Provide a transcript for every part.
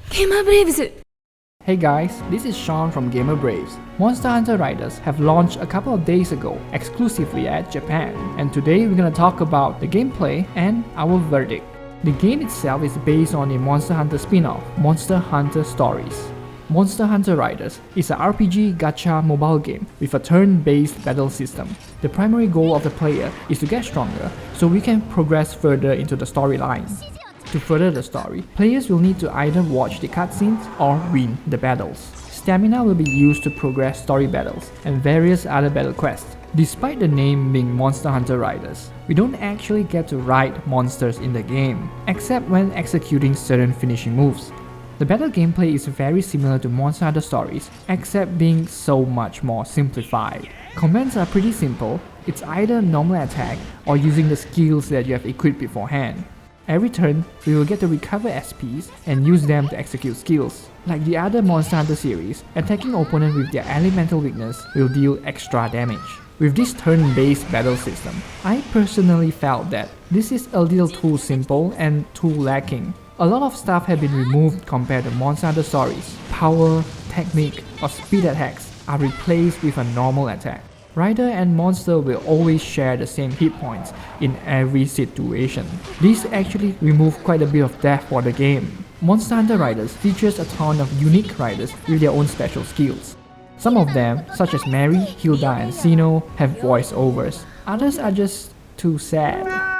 GamerBraves! Hey guys, this is Sean from GamerBraves. Monster Hunter Riders have launched a couple of days ago exclusively at Japan, and today we're gonna talk about the gameplay and our verdict. The game itself is based on the Monster Hunter spin-off, Monster Hunter Stories. Monster Hunter Riders is a RPG gacha mobile game with a turn-based battle system. The primary goal of the player is to get stronger so we can progress further into the storyline. To further the story, players will need to either watch the cutscenes or win the battles. Stamina will be used to progress story battles and various other battle quests. Despite the name being Monster Hunter Riders, we don't actually get to ride monsters in the game, except when executing certain finishing moves. The battle gameplay is very similar to Monster Hunter Stories, except being so much more simplified. Commands are pretty simple, it's either normal attack or using the skills that you have equipped beforehand. Every turn, we will get to recover SPs and use them to execute skills. Like the other Monster Hunter series, attacking opponents with their elemental weakness will deal extra damage. With this turn-based battle system, I personally felt that this is a little too simple and too lacking. A lot of stuff have been removed compared to Monster Hunter Stories. Power, technique, or speed attacks are replaced with a normal attack. Rider and monster will always share the same hit points in every situation. This actually removes quite a bit of depth for the game. Monster Hunter Riders features a ton of unique riders with their own special skills. Some of them, such as Mary, Hilda, and Xeno, have voiceovers. Others are just too sad.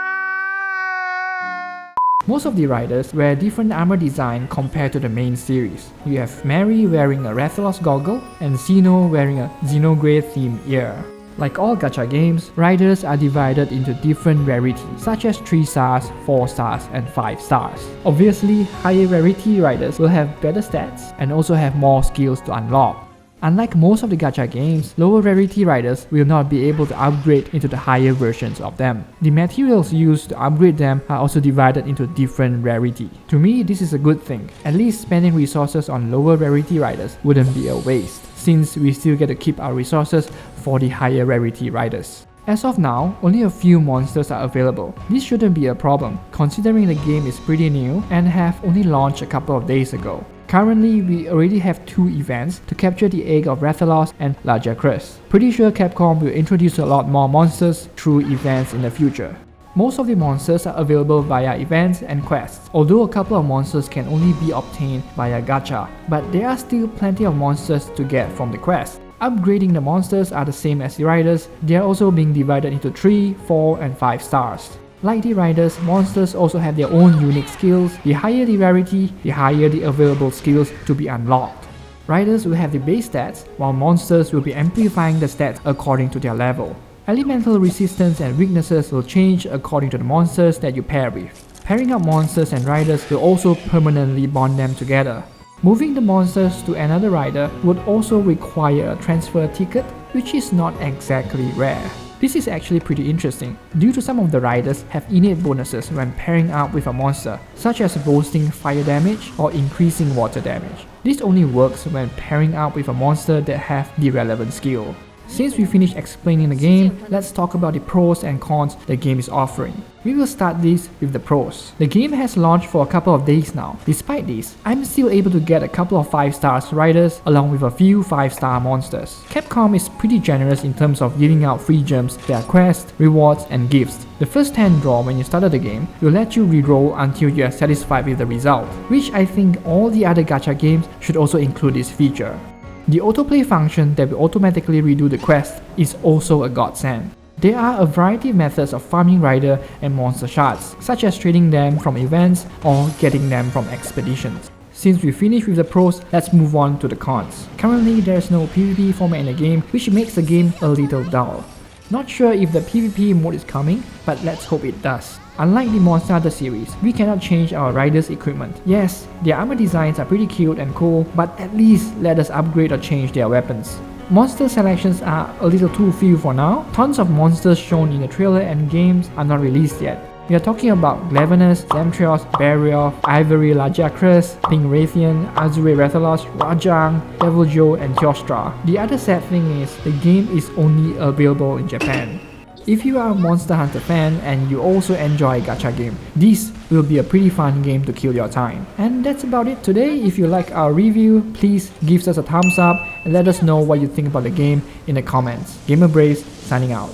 Most of the riders wear different armor design compared to the main series. You have Mary wearing a Rathalos goggle and Xeno wearing a Xenograe themed ear. Like all gacha games, riders are divided into different rarities such as 3 stars, 4 stars, and 5 stars. Obviously, higher rarity riders will have better stats and also have more skills to unlock. Unlike most of the gacha games, lower rarity riders will not be able to upgrade into the higher versions of them. The materials used to upgrade them are also divided into different rarity. To me, this is a good thing. At least spending resources on lower rarity riders wouldn't be a waste, since we still get to keep our resources for the higher rarity riders. As of now, only a few monsters are available. This shouldn't be a problem, considering the game is pretty new and have only launched a couple of days ago. Currently, we already have 2 events to capture the egg of Rathalos and Lagiacrus. Pretty sure Capcom will introduce a lot more monsters through events in the future. Most of the monsters are available via events and quests, although a couple of monsters can only be obtained via gacha, but there are still plenty of monsters to get from the quest. Upgrading the monsters are the same as the riders, they are also being divided into 3, 4, and 5 stars. Like the riders, monsters also have their own unique skills. The higher the rarity, the higher the available skills to be unlocked. Riders will have the base stats, while monsters will be amplifying the stats according to their level. Elemental resistance and weaknesses will change according to the monsters that you pair with. Pairing up monsters and riders will also permanently bond them together. Moving the monsters to another rider would also require a transfer ticket, which is not exactly rare. This is actually pretty interesting, due to some of the riders have innate bonuses when pairing up with a monster, such as boosting fire damage or increasing water damage. This only works when pairing up with a monster that have the relevant skill. Since we finished explaining the game, let's talk about the pros and cons the game is offering. We will start this with the pros. The game has launched for a couple of days now. Despite this, I'm still able to get a couple of 5-star riders along with a few 5-star monsters. Capcom is pretty generous in terms of giving out free gems, their quests, rewards, and gifts. The first 10 draw when you started the game will let you reroll until you are satisfied with the result, which I think all the other gacha games should also include this feature. The autoplay function that will automatically redo the quest is also a godsend. There are a variety of methods of farming rider and monster shards, such as trading them from events or getting them from expeditions. Since we finished with the pros, let's move on to the cons. Currently, there is no PvP format in the game, which makes the game a little dull. Not sure if the PvP mode is coming, but let's hope it does. Unlike the Monster Hunter series, we cannot change our riders' equipment. Yes, their armor designs are pretty cute and cool, but at least let us upgrade or change their weapons. Monster selections are a little too few for now. Tons of monsters shown in the trailer and games are not released yet. We are talking about Glavenus, Zamtrios, Barioth, Ivory Lagiacrus, Pink Raytheon, Azure Rathalos, Rajang, Deviljho, and Teostra. The other sad thing is, the game is only available in Japan. If you are a Monster Hunter fan and you also enjoy gacha game, this will be a pretty fun game to kill your time. And that's about it today. If you like our review, please give us a thumbs up and let us know what you think about the game in the comments. GamerBraves signing out.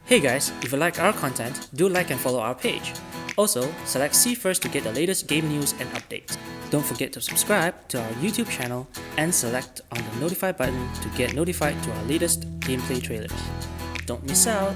Hey guys, if you like our content, do like and follow our page. Also, select See First to get the latest game news and updates. Don't forget to subscribe to our YouTube channel and select on the notify button to get notified to our latest gameplay trailers. Don't miss out!